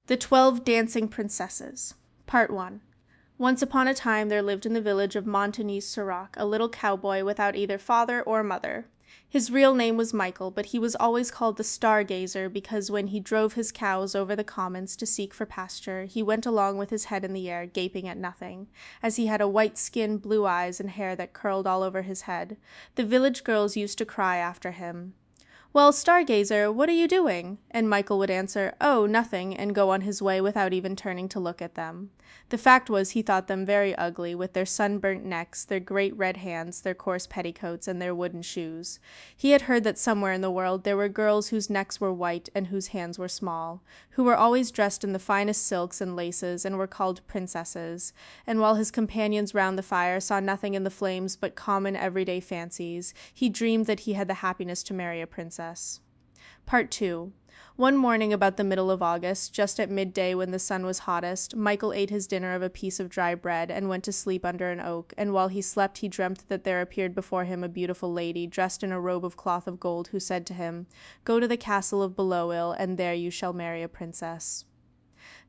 The 12 Dancing Princesses. Part 1. Once upon a time there lived in the village of Montigny-sur-Roc a little cowboy without either father or mother. His real name was Michael, but he was always called the Star-Gazer because when he drove his cows over the commons to seek for pasture, he went along with his head in the air, gaping at nothing. As he had a white skin, blue eyes, and hair that curled all over his head, the village girls used to cry after him, "Well, Star-Gazer, what are you doing?" And Michael would answer, "Oh, nothing," and go on his way without even turning to look at them. The fact was he thought them very ugly, with their sunburnt necks, their great red hands, their coarse petticoats, and their wooden shoes. He had heard that somewhere in the world there were girls whose necks were white and whose hands were small, who were always dressed in the finest silks and laces, and were called princesses, and while his companions round the fire saw nothing in the flames but common everyday fancies, he dreamed that he had the happiness to marry a princess. Part 2. One morning about the middle of August, just at midday when the sun was hottest, Michael ate his dinner of a piece of dry bread and went to sleep under an oak, and while he slept he dreamt that there appeared before him a beautiful lady, dressed in a robe of cloth of gold, who said to him, "Go to the castle of Beloeil, and there you shall marry a princess."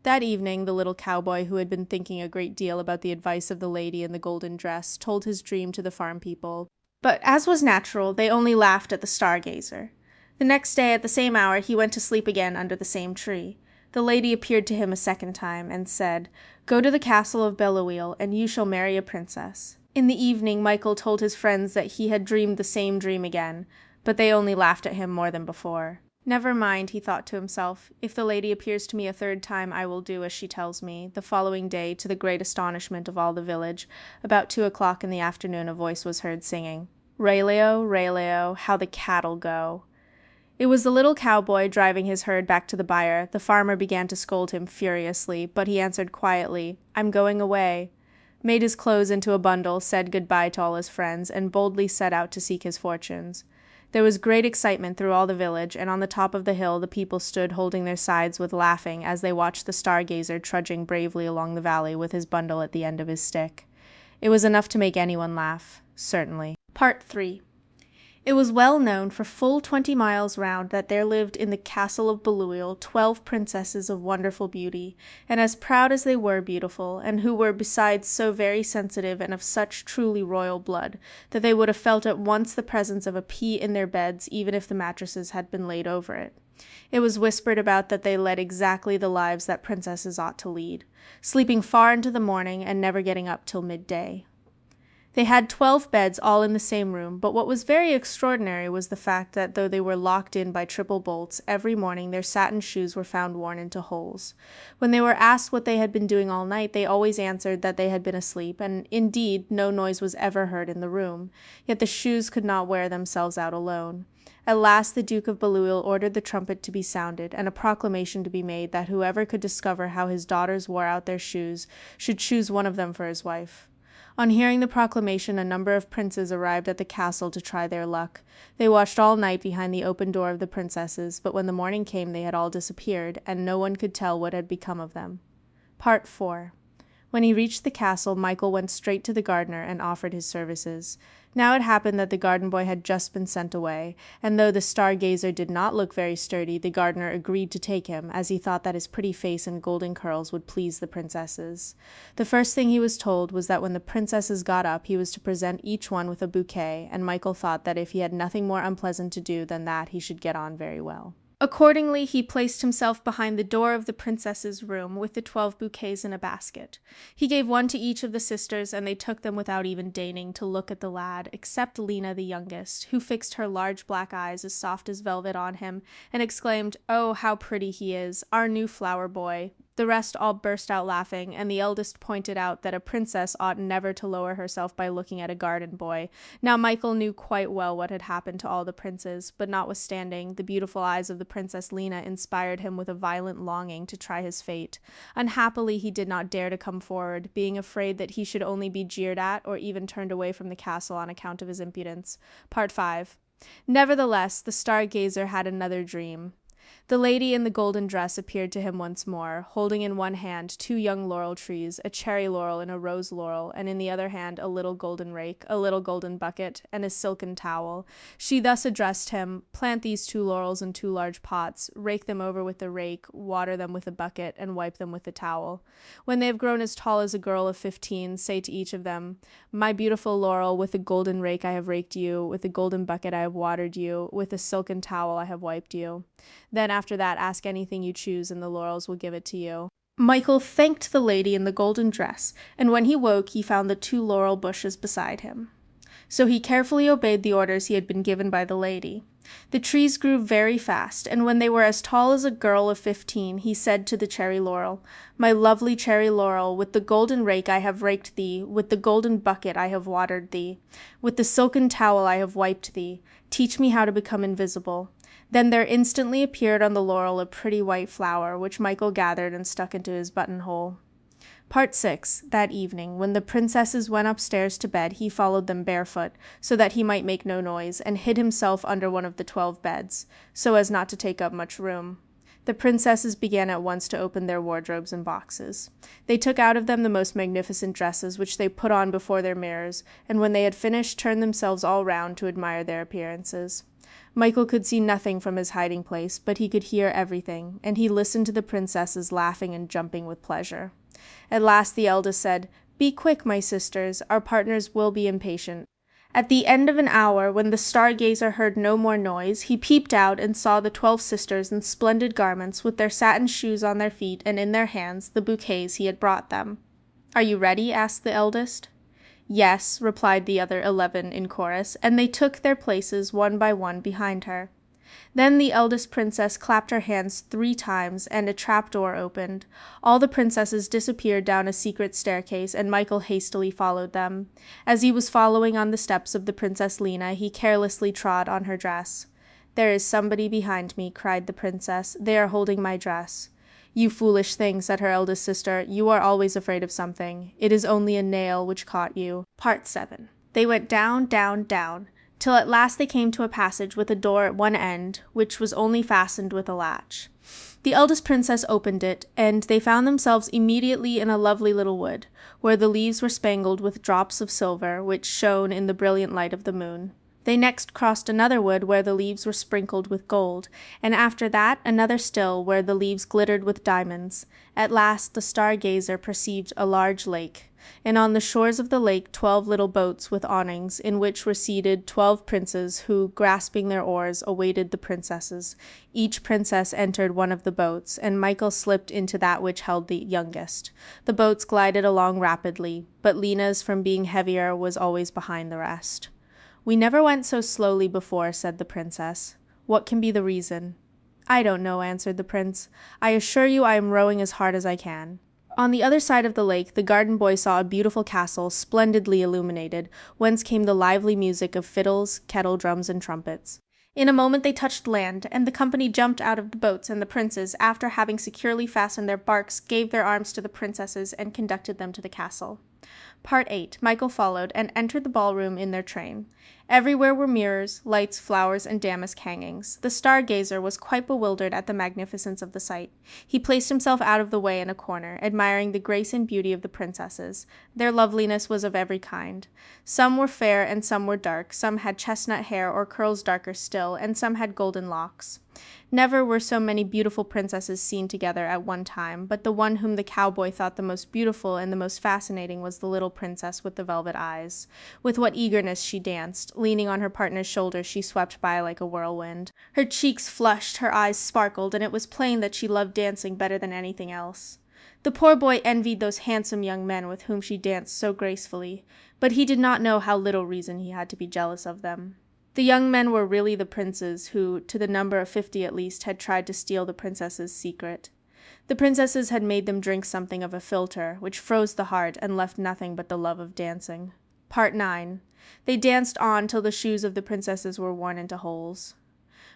That evening the little cowboy, who had been thinking a great deal about the advice of the lady in the golden dress, told his dream to the farm people, but as was natural, they only laughed at the Star-Gazer. The next day at the same hour he went to sleep again under the same tree. The lady appeared to him a second time, and said, "Go to the castle of Beloeil, and you shall marry a princess." In the evening Michael told his friends that he had dreamed the same dream again, but they only laughed at him more than before. "Never mind," he thought to himself, "if the lady appears to me a third time I will do as she tells me." The following day, to the great astonishment of all the village, about 2 o'clock in the afternoon a voice was heard singing, "Railio, railio, how the cattle go." It was the little cowboy driving his herd back to the byre. The farmer began to scold him furiously, but he answered quietly, "I'm going away," made his clothes into a bundle, said good-bye to all his friends, and boldly set out to seek his fortunes. There was great excitement through all the village, and on the top of the hill the people stood holding their sides with laughing as they watched the Star-Gazer trudging bravely along the valley with his bundle at the end of his stick. It was enough to make anyone laugh, certainly. Part 3. It was well known for full 20 miles round that there lived in the castle of Beloeil 12 princesses of wonderful beauty, and as proud as they were beautiful, and who were besides so very sensitive and of such truly royal blood, that they would have felt at once the presence of a pea in their beds even if the mattresses had been laid over it. It was whispered about that they led exactly the lives that princesses ought to lead, sleeping far into the morning and never getting up till midday. They had 12 beds all in the same room, but what was very extraordinary was the fact that though they were locked in by triple bolts, every morning their satin shoes were found worn into holes. When they were asked what they had been doing all night, they always answered that they had been asleep, and indeed no noise was ever heard in the room, yet the shoes could not wear themselves out alone. At last the Duke of Beloeil ordered the trumpet to be sounded, and a proclamation to be made that whoever could discover how his daughters wore out their shoes should choose one of them for his wife. On hearing the proclamation a number of princes arrived at the castle to try their luck. They watched all night behind the open door of the princesses, but when the morning came they had all disappeared, and no one could tell what had become of them. Part 4. When he reached the castle, Michael went straight to the gardener and offered his services. Now it happened that the garden boy had just been sent away, and though the Star-Gazer did not look very sturdy, the gardener agreed to take him, as he thought that his pretty face and golden curls would please the princesses. The first thing he was told was that when the princesses got up he was to present each one with a bouquet, and Michael thought that if he had nothing more unpleasant to do than that he should get on very well. Accordingly, he placed himself behind the door of the princess's room with the 12 bouquets in a basket. He gave one to each of the sisters, and they took them without even deigning to look at the lad, except Lena, the youngest, who fixed her large black eyes as soft as velvet on him, and exclaimed, "Oh, how pretty he is, our new flower boy." The rest all burst out laughing, and the eldest pointed out that a princess ought never to lower herself by looking at a garden boy. Now Michael knew quite well what had happened to all the princes, but notwithstanding, the beautiful eyes of the Princess Lena inspired him with a violent longing to try his fate. Unhappily he did not dare to come forward, being afraid that he should only be jeered at, or even turned away from the castle on account of his impudence. Part 5. Nevertheless, the Star-Gazer had another dream. The lady in the golden dress appeared to him once more, holding in one hand 2 young laurel trees, a cherry laurel and a rose laurel, and in the other hand a little golden rake, a little golden bucket, and a silken towel. She thus addressed him: "Plant these 2 laurels in 2 large pots, rake them over with a rake, water them with a bucket, and wipe them with a towel. When they have grown as tall as a girl of 15, say to each of them, 'My beautiful laurel, with a golden rake I have raked you, with a golden bucket I have watered you, with a silken towel I have wiped you.' Then after that ask anything you choose, and the laurels will give it to you." Michael thanked the lady in the golden dress, and when he woke he found the 2 laurel bushes beside him. So he carefully obeyed the orders he had been given by the lady. The trees grew very fast, and when they were as tall as a girl of 15, he said to the cherry laurel, "My lovely cherry laurel, with the golden rake I have raked thee, with the golden bucket I have watered thee, with the silken towel I have wiped thee. Teach me how to become invisible." Then there instantly appeared on the laurel a pretty white flower, which Michael gathered and stuck into his buttonhole. Part 6. That evening, when the princesses went upstairs to bed, he followed them barefoot, so that he might make no noise, and hid himself under one of the 12 beds, so as not to take up much room. The princesses began at once to open their wardrobes and boxes. They took out of them the most magnificent dresses, which they put on before their mirrors, and when they had finished turned themselves all round to admire their appearances. Michael could see nothing from his hiding place, but he could hear everything, and he listened to the princesses laughing and jumping with pleasure. At last the eldest said, "Be quick, my sisters, our partners will be impatient." At the end of an hour, when the star-gazer heard no more noise, he peeped out and saw the 12 sisters in splendid garments, with their satin shoes on their feet, and in their hands the bouquets he had brought them. "Are you ready?" asked the eldest. "Yes," replied the other 11 in chorus, and they took their places one by one behind her. Then the eldest princess clapped her hands 3 times, and a trap-door opened. All the princesses disappeared down a secret staircase, and Michael hastily followed them. As he was following on the steps of the Princess Lena, he carelessly trod on her dress. "There is somebody behind me," cried the princess. "They are holding my dress." "You foolish thing," said her eldest sister, "you are always afraid of something. It is only a nail which caught you." Part 7. They went down, down, down, till at last they came to a passage with a door at one end, which was only fastened with a latch. The eldest princess opened it, and they found themselves immediately in a lovely little wood, where the leaves were spangled with drops of silver, which shone in the brilliant light of the moon. They next crossed another wood where the leaves were sprinkled with gold, and after that another still, where the leaves glittered with diamonds. At last the star-gazer perceived a large lake, and on the shores of the lake 12 little boats with awnings, in which were seated 12 princes, who, grasping their oars, awaited the princesses. Each princess entered one of the boats, and Michael slipped into that which held the youngest. The boats glided along rapidly, but Lena's, from being heavier, was always behind the rest. "We never went so slowly before," said the princess. "What can be the reason?" "I don't know," answered the prince. "I assure you I am rowing as hard as I can." On the other side of the lake the garden boy saw a beautiful castle, splendidly illuminated, whence came the lively music of fiddles, kettle drums, and trumpets. In a moment they touched land, and the company jumped out of the boats, and the princes, after having securely fastened their barks, gave their arms to the princesses and conducted them to the castle. Part 8. Michael followed, and entered the ballroom in their train. Everywhere were mirrors, lights, flowers, and damask hangings. The star-gazer was quite bewildered at the magnificence of the sight. He placed himself out of the way in a corner, admiring the grace and beauty of the princesses. Their loveliness was of every kind. Some were fair and some were dark, some had chestnut hair or curls darker still, and some had golden locks. Never were so many beautiful princesses seen together at one time, but the one whom the cowboy thought the most beautiful and the most fascinating was the little princess with the velvet eyes. With what eagerness she danced! Leaning on her partner's shoulder, she swept by like a whirlwind. Her cheeks flushed, her eyes sparkled, and it was plain that she loved dancing better than anything else. The poor boy envied those handsome young men with whom she danced so gracefully, but he did not know how little reason he had to be jealous of them. The young men were really the princes, who, to the number of 50 at least, had tried to steal the princess's secret. The princesses had made them drink something of a philtre, which froze the heart and left nothing but the love of dancing. Part 9. They danced on till the shoes of the princesses were worn into holes.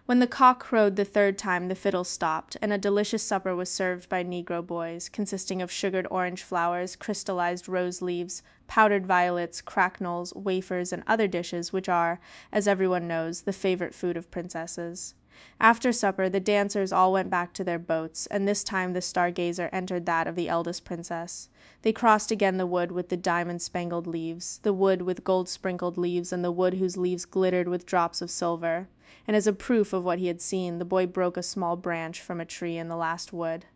When the cock crowed the 3rd time, the fiddles stopped, and a delicious supper was served by Negro boys, consisting of sugared orange flowers, crystallized rose leaves, powdered violets, cracknels, wafers, and other dishes which are, as everyone knows, the favorite food of princesses. After supper, the dancers all went back to their boats, and this time the Stargazer entered that of the eldest princess. They crossed again the wood with the diamond-spangled leaves, the wood with gold-sprinkled leaves, and the wood whose leaves glittered with drops of silver. And as a proof of what he had seen, the boy broke a small branch from a tree in the last wood.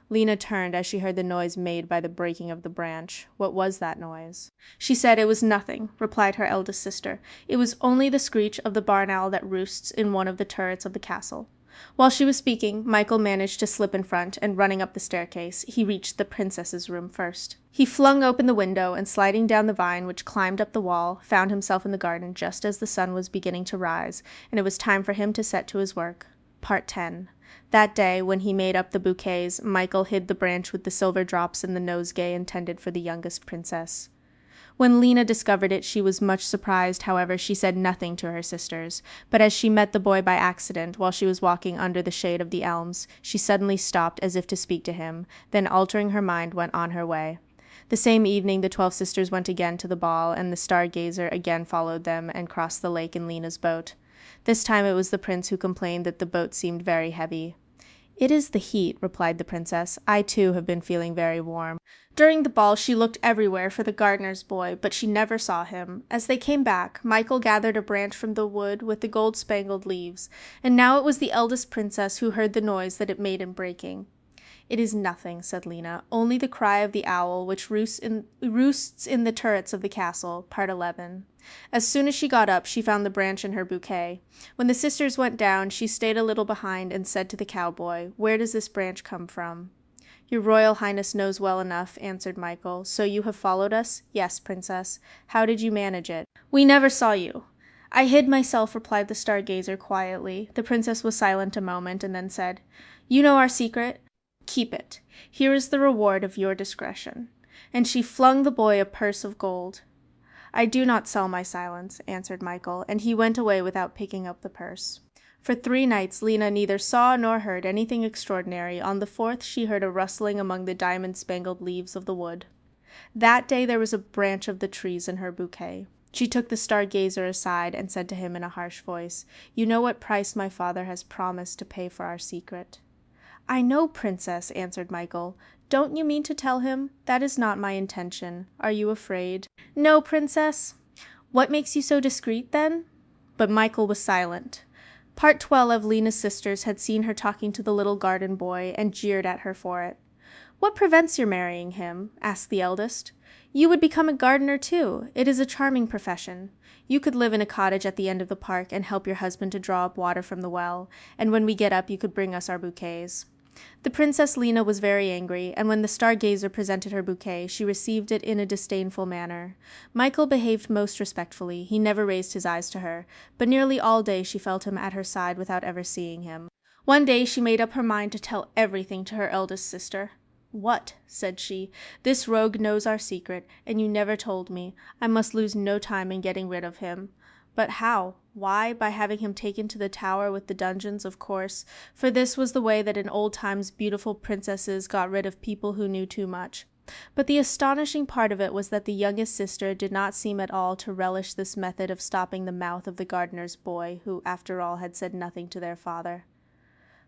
Lena turned as she heard the noise made by the breaking of the branch. What was that noise? She said it was nothing, replied her eldest sister. It was only the screech of the barn owl that roosts in one of the turrets of the castle. While she was speaking, Michael managed to slip in front, and running up the staircase, he reached the princess's room first. He flung open the window, and sliding down the vine which climbed up the wall, found himself in the garden just as the sun was beginning to rise, and it was time for him to set to his work. Part 10. That day, when he made up the bouquets, Michael hid the branch with the silver drops in the nosegay intended for the youngest princess. When Lena discovered it, she was much surprised. However, she said nothing to her sisters, but as she met the boy by accident while she was walking under the shade of the elms, she suddenly stopped as if to speak to him, then altering her mind went on her way. The same evening the 12 sisters went again to the ball, and the Stargazer again followed them and crossed the lake in Lena's boat. This time it was the prince who complained that the boat seemed very heavy. "It is the heat," replied the princess. "I too have been feeling very warm." During the ball she looked everywhere for the gardener's boy, but she never saw him. As they came back, Michael gathered a branch from the wood with the gold-spangled leaves, and now it was the eldest princess who heard the noise that it made in breaking. "It is nothing," said Lena, "only the cry of the owl which roosts in the turrets of the castle." Part 11. As soon as she got up, she found the branch in her bouquet. When the sisters went down, she stayed a little behind and said to the cowboy, "Where does this branch come from?" "Your Royal Highness knows well enough," answered Michael. "So you have followed us?" "Yes, princess." "How did you manage it?" "We never saw you." "I hid myself," replied the Stargazer quietly. The princess was silent a moment, and then said, "You know our secret? Keep it. Here is the reward of your discretion." And she flung the boy a purse of gold. "I do not sell my silence," answered Michael, and he went away without picking up the purse. For 3 nights Lena neither saw nor heard anything extraordinary. On the 4th she heard a rustling among the diamond-spangled leaves of the wood. That day there was a branch of the trees in her bouquet. She took the Stargazer aside and said to him in a harsh voice, "You know what price my father has promised to pay for our secret." "I know, princess," answered Michael. "Don't you mean to tell him? That is not my intention. Are you afraid?" "No, princess." "What makes you so discreet, then?" But Michael was silent. Part 12 of Lena's sisters had seen her talking to the little garden boy, and jeered at her for it. "What prevents your marrying him?" asked the eldest. "You would become a gardener too. It is a charming profession. You could live in a cottage at the end of the park, and help your husband to draw up water from the well, and when we get up you could bring us our bouquets." The Princess Lena was very angry, and when the Stargazer presented her bouquet, she received it in a disdainful manner. Michael behaved most respectfully. He never raised his eyes to her, but nearly all day she felt him at her side without ever seeing him. One day she made up her mind to tell everything to her eldest sister. "What?" said she. "This rogue knows our secret, and you never told me. I must lose no time in getting rid of him." But how? Why? By having him taken to the tower with the dungeons, of course, for this was the way that in old times beautiful princesses got rid of people who knew too much. But the astonishing part of it was that the youngest sister did not seem at all to relish this method of stopping the mouth of the gardener's boy, who after all had said nothing to their father.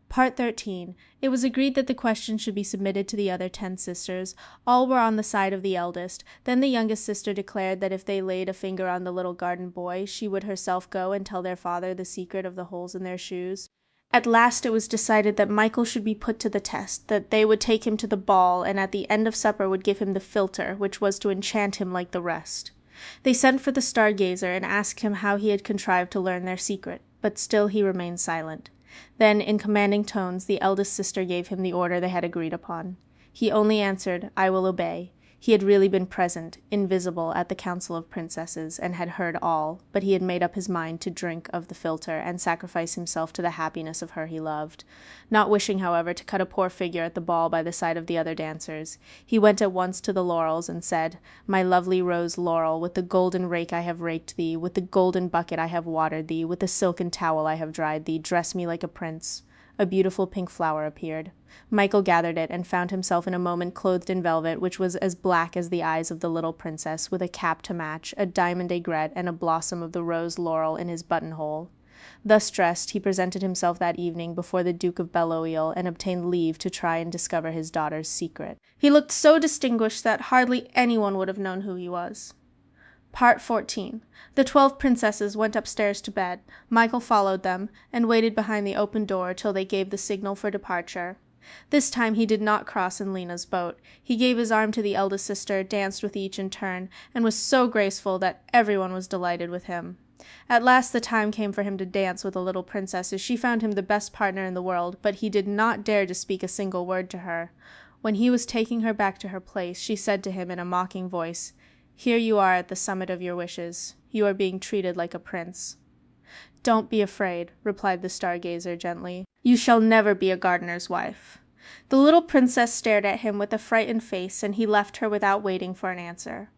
Part 13. It was agreed that the question should be submitted to the other 10 sisters. All were on the side of the eldest. Then the youngest sister declared that if they laid a finger on the little garden boy, she would herself go and tell their father the secret of the holes in their shoes. At last it was decided that Michael should be put to the test, that they would take him to the ball, and at the end of supper would give him the philtre, which was to enchant him like the rest. They sent for the Stargazer and asked him how he had contrived to learn their secret, but still he remained silent. Then, in commanding tones, the eldest sister gave him the order they had agreed upon. He only answered, "I will obey." He had really been present, invisible, at the council of princesses, and had heard all, but he had made up his mind to drink of the philtre, and sacrifice himself to the happiness of her he loved. Not wishing, however, to cut a poor figure at the ball by the side of the other dancers, he went at once to the laurels, and said, "My lovely rose laurel, with the golden rake I have raked thee, with the golden bucket I have watered thee, with the silken towel I have dried thee, dress me like a prince." A beautiful pink flower appeared. Michael gathered it, and found himself in a moment clothed in velvet, which was as black as the eyes of the little princess, with a cap to match, a diamond aigrette, and a blossom of the rose laurel in his buttonhole. Thus dressed, he presented himself that evening before the Duke of Belloeil, and obtained leave to try and discover his daughter's secret. He looked so distinguished that hardly anyone would have known who he was. Part 14. The 12 princesses went upstairs to bed. Michael followed them, and waited behind the open door till they gave the signal for departure. This time he did not cross in Lena's boat. He gave his arm to the eldest sister, danced with each in turn, and was so graceful that everyone was delighted with him. At last the time came for him to dance with the little princesses. She found him the best partner in the world, but he did not dare to speak a single word to her. When he was taking her back to her place, she said to him in a mocking voice, "Here you are at the summit of your wishes. You are being treated like a prince." "Don't be afraid," replied the Star-Gazer gently. "You shall never be a gardener's wife." The little princess stared at him with a frightened face, and he left her without waiting for an answer.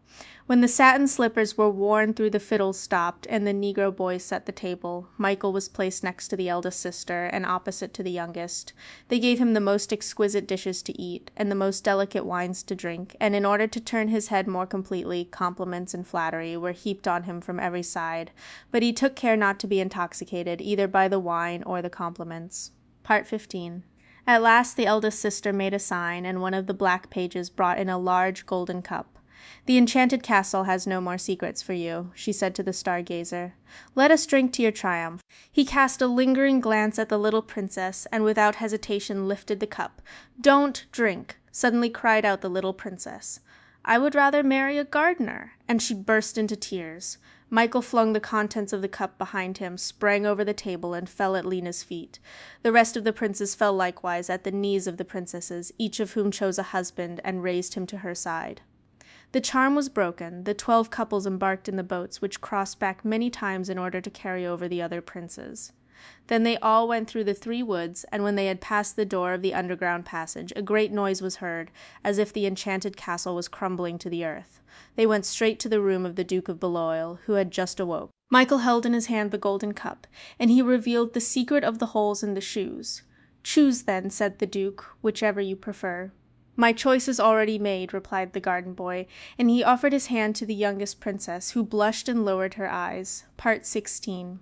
When the satin slippers were worn through, the fiddles stopped, and the negro boys set the table. Michael was placed next to the eldest sister, and opposite to the youngest. They gave him the most exquisite dishes to eat, and the most delicate wines to drink, and in order to turn his head more completely, compliments and flattery were heaped on him from every side, but he took care not to be intoxicated either by the wine or the compliments. Part 15. At last the eldest sister made a sign, and one of the black pages brought in a large golden cup. "The enchanted castle has no more secrets for you," she said to the Star-Gazer. "Let us drink to your triumph." He cast a lingering glance at the little princess, and without hesitation lifted the cup. "Don't drink!" suddenly cried out the little princess. "I would rather marry a gardener," and she burst into tears. Michael flung the contents of the cup behind him, sprang over the table, and fell at Lena's feet. The rest of the princes fell likewise at the knees of the princesses, each of whom chose a husband and raised him to her side. The charm was broken. The 12 couples embarked in the boats, which crossed back many times in order to carry over the other princes. Then they all went through the 3 woods, and when they had passed the door of the underground passage, a great noise was heard, as if the enchanted castle was crumbling to the earth. They went straight to the room of the Duke of Belloeil, who had just awoke. Michael held in his hand the golden cup, and he revealed the secret of the holes in the shoes. "Choose then," said the Duke, "whichever you prefer." "My choice is already made," replied the garden boy, and he offered his hand to the youngest princess, who blushed and lowered her eyes. Part 16.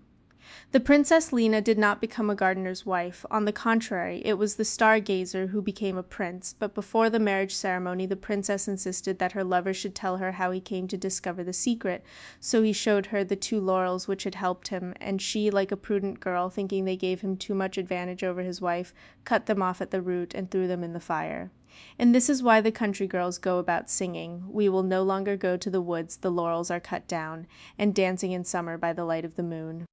The Princess Lena did not become a gardener's wife. On the contrary, it was the Star-Gazer who became a prince, but before the marriage ceremony the princess insisted that her lover should tell her how he came to discover the secret, so he showed her the 2 laurels which had helped him, and she, like a prudent girl, thinking they gave him too much advantage over his wife, cut them off at the root and threw them in the fire. And this is why the country girls go about singing, "We will no longer go to the woods, the laurels are cut down," and dancing in summer by the light of the moon.